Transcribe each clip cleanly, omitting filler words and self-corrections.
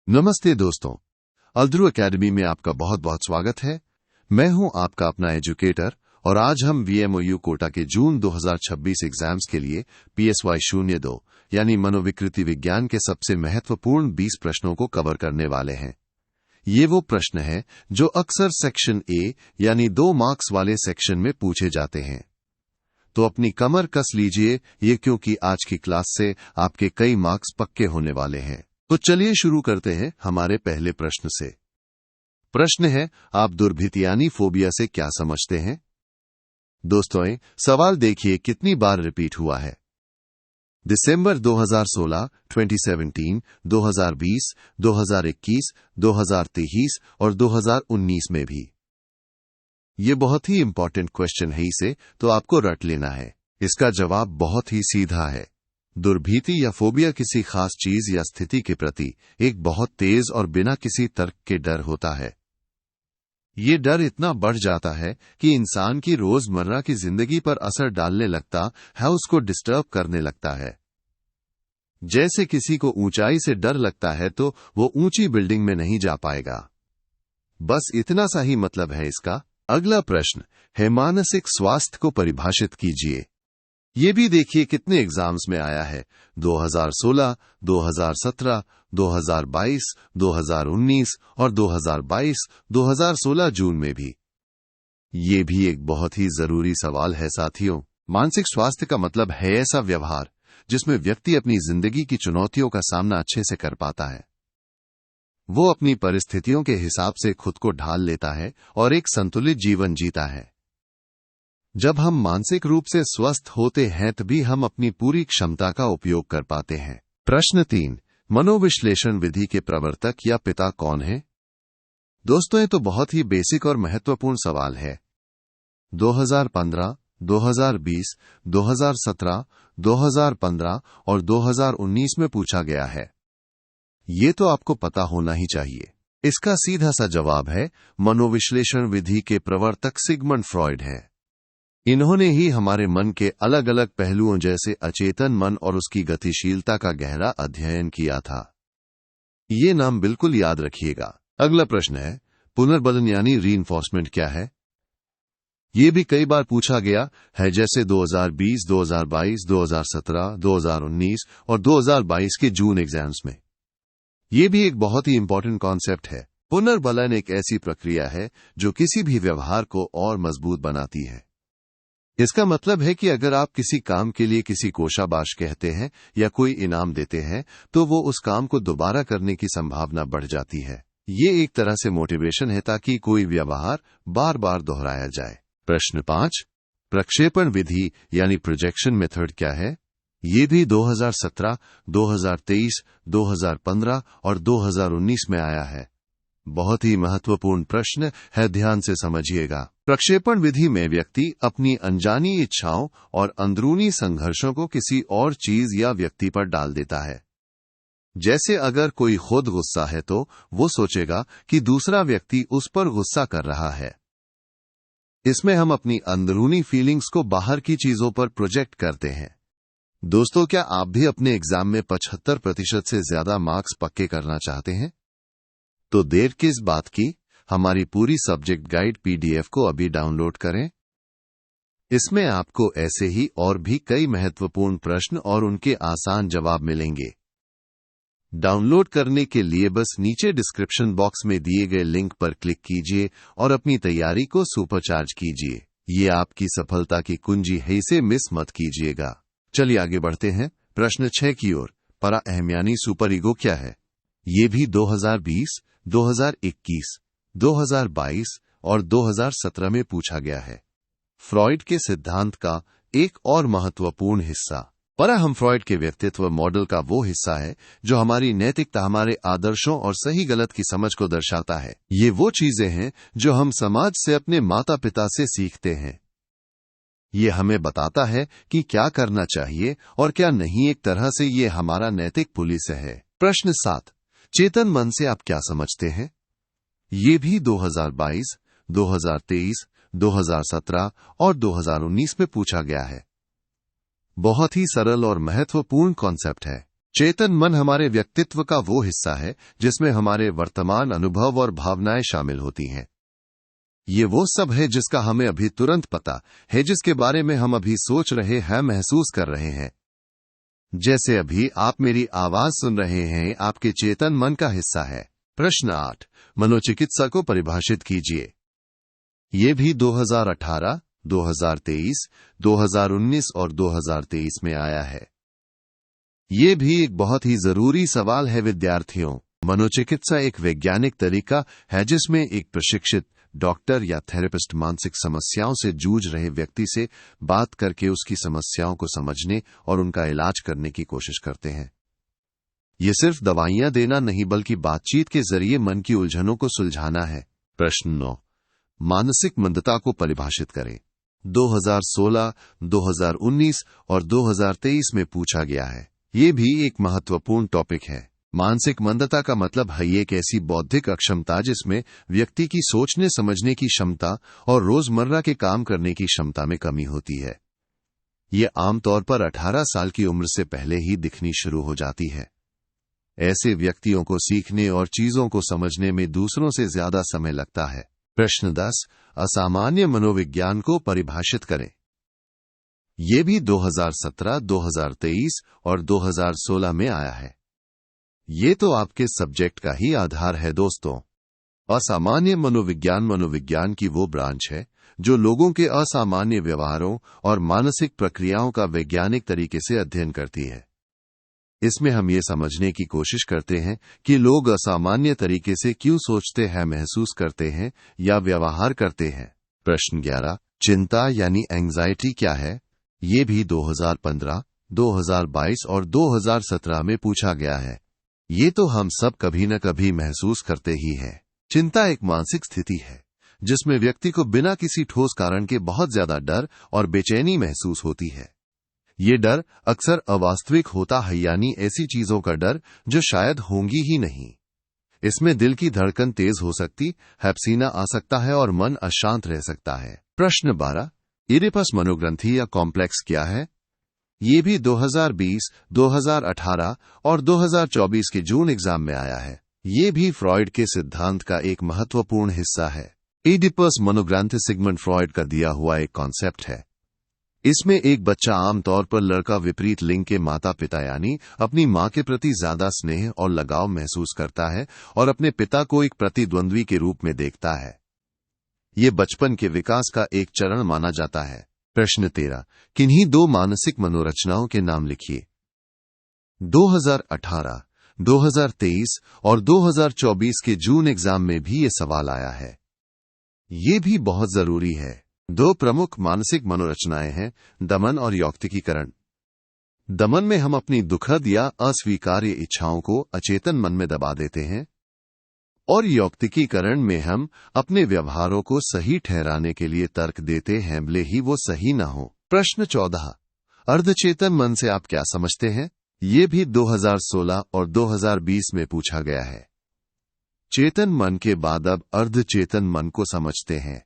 नमस्ते दोस्तों, अल्द्रू एकेडमी में आपका बहुत बहुत स्वागत है। मैं हूं आपका अपना एजुकेटर और आज हम VMOU कोटा के जून 2026 एग्जाम्स के लिए PSY 02 यानी मनोविकृति विज्ञान के सबसे महत्वपूर्ण 20 प्रश्नों को कवर करने वाले हैं। ये वो प्रश्न हैं जो अक्सर सेक्शन ए यानी 2 मार्क्स वाले सेक्शन में पूछे जाते हैं। तो अपनी कमर कस लीजिए, ये क्योंकि आज की क्लास से आपके कई मार्क्स पक्के होने वाले हैं। तो चलिए शुरू करते हैं हमारे पहले प्रश्न से। प्रश्न है, आप दुर्भित यानी फोबिया से क्या समझते हैं? दोस्तों, सवाल देखिए कितनी बार रिपीट हुआ है। दिसंबर 2016, 2017, 2020, 2021, 2023 और 2019 में भी। ये बहुत ही इंपॉर्टेंट क्वेश्चन है, इसे तो आपको रट लेना है। इसका जवाब बहुत ही सीधा है। दुर्भीति या फोबिया किसी खास चीज या स्थिति के प्रति एक बहुत तेज और बिना किसी तर्क के डर होता है। ये डर इतना बढ़ जाता है कि इंसान की रोजमर्रा की जिंदगी पर असर डालने लगता है, उसको डिस्टर्ब करने लगता है। जैसे किसी को ऊंचाई से डर लगता है तो वो ऊंची बिल्डिंग में नहीं जा पाएगा। बस इतना सा ही मतलब है इसका। अगला प्रश्न है, मानसिक स्वास्थ्य को परिभाषित कीजिए। ये भी देखिए कितने एग्जाम्स में आया है। 2016, 2017, 2022, 2019 और 2022, 2016 जून में भी। ये भी एक बहुत ही जरूरी सवाल है साथियों। मानसिक स्वास्थ्य का मतलब है ऐसा व्यवहार जिसमें व्यक्ति अपनी जिंदगी की चुनौतियों का सामना अच्छे से कर पाता है। वो अपनी परिस्थितियों के हिसाब से खुद को ढाल लेता है और एक संतुलित जीवन जीता है। जब हम मानसिक रूप से स्वस्थ होते हैं तभी हम अपनी पूरी क्षमता का उपयोग कर पाते हैं। प्रश्न 3, मनोविश्लेषण विधि के प्रवर्तक या पिता कौन है? दोस्तों, ये तो बहुत ही बेसिक और महत्वपूर्ण सवाल है। 2015, 2020, 2017, 2015 और 2019 में पूछा गया है। ये तो आपको पता होना ही चाहिए। इसका सीधा सा जवाब है, मनोविश्लेषण विधि के प्रवर्तक सिगमंड फ्रॉइड है। इन्होंने ही हमारे मन के अलग अलग पहलुओं जैसे अचेतन मन और उसकी गतिशीलता का गहरा अध्ययन किया था। ये नाम बिल्कुल याद रखिएगा। अगला प्रश्न है, पुनर्बलन यानी रीइंफोर्समेंट क्या है? ये भी कई बार पूछा गया है, जैसे 2020, 2022, 2017, 2019 और 2022 के जून एग्जाम्स में। ये भी एक बहुत ही इंपॉर्टेंट कॉन्सेप्ट है। पुनर्बलन एक ऐसी प्रक्रिया है जो किसी भी व्यवहार को और मजबूत बनाती है। इसका मतलब है कि अगर आप किसी काम के लिए किसी को शाबाश कहते हैं या कोई इनाम देते हैं तो वो उस काम को दोबारा करने की संभावना बढ़ जाती है। ये एक तरह से मोटिवेशन है ताकि कोई व्यवहार बार बार दोहराया जाए। प्रश्न 5, प्रक्षेपण विधि यानी प्रोजेक्शन मेथड क्या है? ये भी 2017, 2023, 2015 और 2019 में आया है। बहुत ही महत्वपूर्ण प्रश्न है, ध्यान से समझिएगा। प्रक्षेपण विधि में व्यक्ति अपनी अनजानी इच्छाओं और अंदरूनी संघर्षों को किसी और चीज या व्यक्ति पर डाल देता है। जैसे अगर कोई खुद गुस्सा है तो वो सोचेगा कि दूसरा व्यक्ति उस पर गुस्सा कर रहा है। इसमें हम अपनी अंदरूनी फीलिंग्स को बाहर की चीजों पर प्रोजेक्ट करते हैं। दोस्तों, क्या आप भी अपने एग्जाम में 75% से ज्यादा मार्क्स पक्के करना चाहते हैं? तो देर किस बात की, हमारी पूरी सब्जेक्ट गाइड PDF को अभी डाउनलोड करें। इसमें आपको ऐसे ही और भी कई महत्वपूर्ण प्रश्न और उनके आसान जवाब मिलेंगे। डाउनलोड करने के लिए बस नीचे डिस्क्रिप्शन बॉक्स में दिए गए लिंक पर क्लिक कीजिए और अपनी तैयारी को सुपरचार्ज कीजिए। ये आपकी सफलता की कुंजी है, इसे मिस मत कीजिएगा। चलिए आगे बढ़ते हैं प्रश्न 6 की ओर। परा अहम यानी सुपर ईगो क्या है? ये भी 2020, 2021, 2022 और 2017 में पूछा गया है। फ्रॉइड के सिद्धांत का एक और महत्वपूर्ण हिस्सा। पराअहम फ्रॉइड के व्यक्तित्व मॉडल का वो हिस्सा है जो हमारी नैतिकता, हमारे आदर्शों और सही गलत की समझ को दर्शाता है। ये वो चीजें हैं जो हम समाज से, अपने माता पिता से सीखते हैं। ये हमें बताता है कि क्या करना चाहिए और क्या नहीं। एक तरह से ये हमारा नैतिक पुलिस है। प्रश्न 7, चेतन मन से आप क्या समझते हैं? ये भी 2022, 2023, 2017 और 2019 में पूछा गया है। बहुत ही सरल और महत्वपूर्ण कॉन्सेप्ट है। चेतन मन हमारे व्यक्तित्व का वो हिस्सा है जिसमें हमारे वर्तमान अनुभव और भावनाएं शामिल होती हैं। ये वो सब है जिसका हमें अभी तुरंत पता है, जिसके बारे में हम अभी सोच रहे हैं, महसूस कर रहे हैं। जैसे अभी आप मेरी आवाज सुन रहे हैं, आपके चेतन मन का हिस्सा है। प्रश्न 8, मनोचिकित्सा को परिभाषित कीजिए। ये भी 2018, 2023, 2019 और 2023 में आया है। ये भी एक बहुत ही जरूरी सवाल है विद्यार्थियों। मनोचिकित्सा एक वैज्ञानिक तरीका है जिसमें एक प्रशिक्षित डॉक्टर या थेरेपिस्ट मानसिक समस्याओं से जूझ रहे व्यक्ति से बात करके उसकी समस्याओं को समझने और उनका इलाज करने की कोशिश करते हैं। ये सिर्फ दवाइयां देना नहीं, बल्कि बातचीत के जरिए मन की उलझनों को सुलझाना है। प्रश्न 9, मानसिक मंदता को परिभाषित करें। 2016, 2019 और 2023 में पूछा गया है। ये भी एक महत्वपूर्ण टॉपिक है। मानसिक मंदता का मतलब है एक ऐसी बौद्धिक अक्षमता जिसमें व्यक्ति की सोचने समझने की क्षमता और रोजमर्रा के काम करने की क्षमता में कमी होती है। ये आमतौर पर 18 साल की उम्र से पहले ही दिखनी शुरू हो जाती है। ऐसे व्यक्तियों को सीखने और चीजों को समझने में दूसरों से ज्यादा समय लगता है। प्रश्न 10, असामान्य मनोविज्ञान को परिभाषित करें। ये भी 2017, 2023 और 2016 में आया है। ये तो आपके सब्जेक्ट का ही आधार है दोस्तों। असामान्य मनोविज्ञान की वो ब्रांच है जो लोगों के असामान्य व्यवहारों और मानसिक प्रक्रियाओं का वैज्ञानिक तरीके से अध्ययन करती है। इसमें हम ये समझने की कोशिश करते हैं कि लोग असामान्य तरीके से क्यों सोचते हैं, महसूस करते हैं या व्यवहार करते हैं। प्रश्न 11, चिंता यानी एंजाइटी क्या है? ये भी 2015, 2022 और 2017 में पूछा गया है। ये तो हम सब कभी न कभी महसूस करते ही हैं। चिंता एक मानसिक स्थिति है जिसमें व्यक्ति को बिना किसी ठोस कारण के बहुत ज्यादा डर और बेचैनी महसूस होती है। ये डर अक्सर अवास्तविक होता है, यानी ऐसी चीजों का डर जो शायद होंगी ही नहीं। इसमें दिल की धड़कन तेज हो सकती है, पसीना आ सकता है और मन अशांत रह सकता है। प्रश्न 12, इडिपस मनोग्रंथि या कॉम्प्लेक्स क्या है? ये भी 2020, 2018 और 2024 के जून एग्जाम में आया है। ये भी फ्रॉइड के सिद्धांत का एक महत्वपूर्ण हिस्सा है। इडिपस मनोग्रंथि सिगमंड फ्रॉइड का दिया हुआ एक कॉन्सेप्ट है। इसमें एक बच्चा, आमतौर पर लड़का, विपरीत लिंग के माता पिता यानी अपनी मां के प्रति ज्यादा स्नेह और लगाव महसूस करता है और अपने पिता को एक प्रतिद्वंद्वी के रूप में देखता है। ये बचपन के विकास का एक चरण माना जाता है। प्रश्न 13, किन्हीं दो मानसिक मनोरचनाओं के नाम लिखिए। 2018, 2023 और 2024 के जून एग्जाम में भी ये सवाल आया है। ये भी बहुत जरूरी है। दो प्रमुख मानसिक मनोरचनाएं हैं, दमन और यौक्तिकीकरण। दमन में हम अपनी दुखद या अस्वीकार्य इच्छाओं को अचेतन मन में दबा देते हैं, और यौक्तिकीकरण में हम अपने व्यवहारों को सही ठहराने के लिए तर्क देते हैं, भले ही वो सही न हो। प्रश्न 14, अर्धचेतन मन से आप क्या समझते हैं? ये भी 2016 और 2020 में पूछा गया है। चेतन मन के बाद अब अर्धचेतन मन को समझते हैं।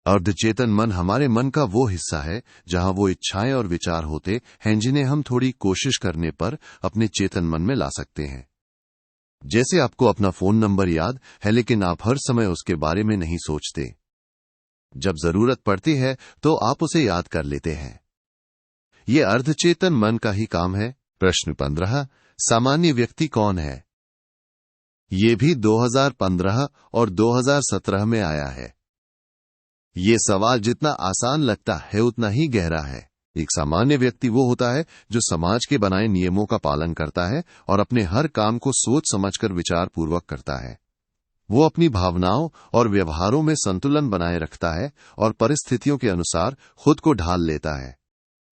अर्धचेतन मन हमारे मन का वो हिस्सा है जहां वो इच्छाएं और विचार होते हैं जिन्हें हम थोड़ी कोशिश करने पर अपने चेतन मन में ला सकते हैं। जैसे आपको अपना फोन नंबर याद है, लेकिन आप हर समय उसके बारे में नहीं सोचते। जब जरूरत पड़ती है तो आप उसे याद कर लेते हैं। ये अर्धचेतन मन का ही काम है। प्रश्न 15, सामान्य व्यक्ति कौन है? ये भी 2015 और 2017 में आया है। ये सवाल जितना आसान लगता है उतना ही गहरा है। एक सामान्य व्यक्ति वो होता है जो समाज के बनाए नियमों का पालन करता है और अपने हर काम को सोच समझकर विचार पूर्वक करता है। वो अपनी भावनाओं और व्यवहारों में संतुलन बनाए रखता है और परिस्थितियों के अनुसार खुद को ढाल लेता है।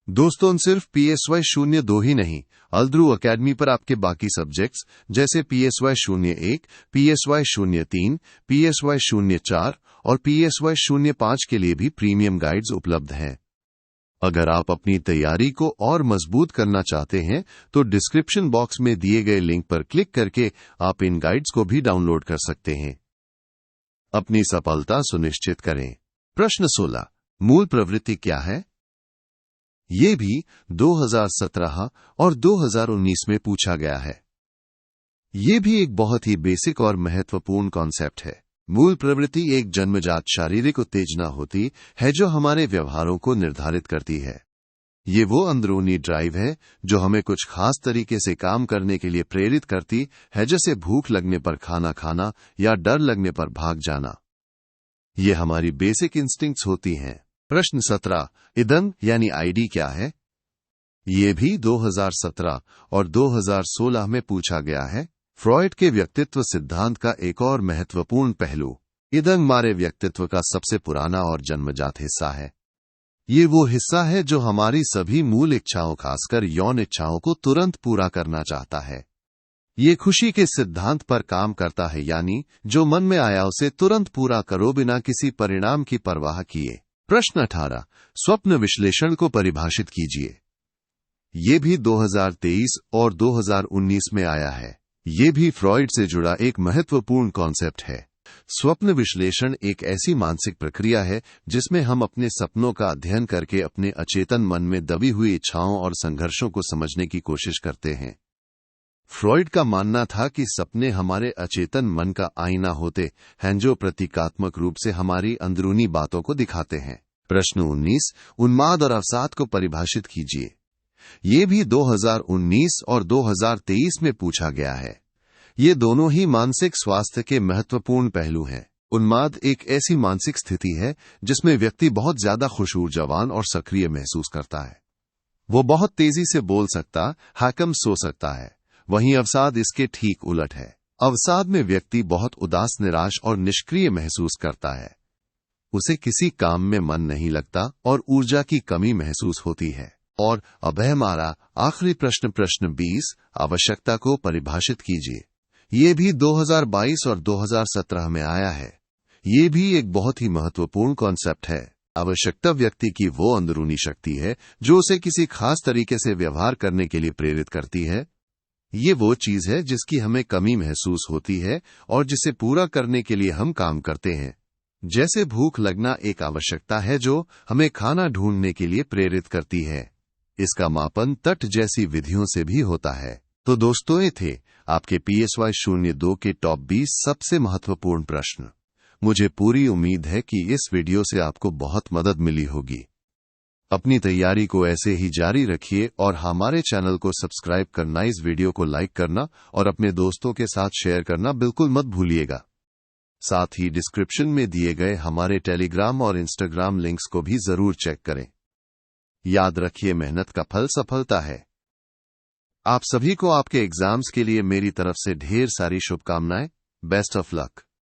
दोस्तों, सिर्फ PSY 02 ही नहीं, अल्द्रू अकेडमी पर आपके बाकी सब्जेक्ट्स जैसे PSY 01, PSY 03, PSY 04 और PSY 05 के लिए भी प्रीमियम गाइड्स उपलब्ध हैं। अगर आप अपनी तैयारी को और मजबूत करना चाहते हैं तो डिस्क्रिप्शन बॉक्स में दिए गए लिंक पर क्लिक करके आप इन गाइड्स को भी डाउनलोड कर सकते हैं। अपनी सफलता सुनिश्चित करें। प्रश्न 16, मूल प्रवृत्ति क्या है? ये भी 2017 और 2019 में पूछा गया है। ये भी एक बहुत ही बेसिक और महत्वपूर्ण कॉन्सेप्ट है। मूल प्रवृत्ति एक जन्मजात शारीरिक उत्तेजना होती है जो हमारे व्यवहारों को निर्धारित करती है। ये वो अंदरूनी ड्राइव है जो हमें कुछ खास तरीके से काम करने के लिए प्रेरित करती है, जैसे भूख लगने पर खाना खाना या डर लगने पर भाग जाना। ये हमारी बेसिक इंस्टिंक्ट्स होती हैं। प्रश्न 17, इदंग यानी आईडी क्या है? ये भी 2017 और 2016 में पूछा गया है। फ्रॉइड के व्यक्तित्व सिद्धांत का एक और महत्वपूर्ण पहलू इदंग हमारे व्यक्तित्व का सबसे पुराना और जन्मजात हिस्सा है। ये वो हिस्सा है जो हमारी सभी मूल इच्छाओं, खासकर यौन इच्छाओं को तुरंत पूरा करना चाहता है। ये खुशी के सिद्धांत पर काम करता है, यानी जो मन में आया उसे तुरंत पूरा करो बिना किसी परिणाम की परवाह किए। प्रश्न 18, स्वप्न विश्लेषण को परिभाषित कीजिए। ये भी 2023 और 2019 में आया है। ये भी फ्रॉइड से जुड़ा एक महत्वपूर्ण कॉन्सेप्ट है। स्वप्न विश्लेषण एक ऐसी मानसिक प्रक्रिया है जिसमें हम अपने सपनों का अध्ययन करके अपने अचेतन मन में दबी हुई इच्छाओं और संघर्षों को समझने की कोशिश करते हैं। फ्रॉइड का मानना था कि सपने हमारे अचेतन मन का आईना होते हैं जो प्रतीकात्मक रूप से हमारी अंदरूनी बातों को दिखाते हैं। प्रश्न 19, उन्माद और अवसाद को परिभाषित कीजिए। ये भी 2019 और 2023 में पूछा गया है। ये दोनों ही मानसिक स्वास्थ्य के महत्वपूर्ण पहलू हैं। उन्माद एक ऐसी मानसिक स्थिति है जिसमें व्यक्ति बहुत ज्यादा खुश, ऊर्जावान और सक्रिय महसूस करता है। वो बहुत तेजी से बोल सकता, हाकम सो सकता है। वहीं अवसाद इसके ठीक उलट है। अवसाद में व्यक्ति बहुत उदास, निराश और निष्क्रिय महसूस करता है। उसे किसी काम में मन नहीं लगता और ऊर्जा की कमी महसूस होती है। और अब है हमारा आखिरी प्रश्न, प्रश्न 20, आवश्यकता को परिभाषित कीजिए। ये भी 2022 और 2017 में आया है। ये भी एक बहुत ही महत्वपूर्ण कॉन्सेप्ट है। आवश्यकता व्यक्ति की वो अंदरूनी शक्ति है जो उसे किसी खास तरीके से व्यवहार करने के लिए प्रेरित करती है। ये वो चीज है जिसकी हमें कमी महसूस होती है और जिसे पूरा करने के लिए हम काम करते हैं। जैसे भूख लगना एक आवश्यकता है जो हमें खाना ढूंढने के लिए प्रेरित करती है। इसका मापन तट जैसी विधियों से भी होता है। तो दोस्तों, ये थे आपके PSY 02 के टॉप 20 सबसे महत्वपूर्ण प्रश्न। मुझे पूरी उम्मीद है कि इस वीडियो से आपको बहुत मदद मिली होगी। अपनी तैयारी को ऐसे ही जारी रखिए और हमारे चैनल को सब्सक्राइब करना, इस वीडियो को लाइक करना और अपने दोस्तों के साथ शेयर करना बिल्कुल मत भूलिएगा। साथ ही डिस्क्रिप्शन में दिए गए हमारे टेलीग्राम और इंस्टाग्राम लिंक्स को भी जरूर चेक करें। याद रखिए, मेहनत का फल सफलता है। आप सभी को आपके एग्जाम्स के लिए मेरी तरफ से ढेर सारी शुभकामनाएं। Best of luck.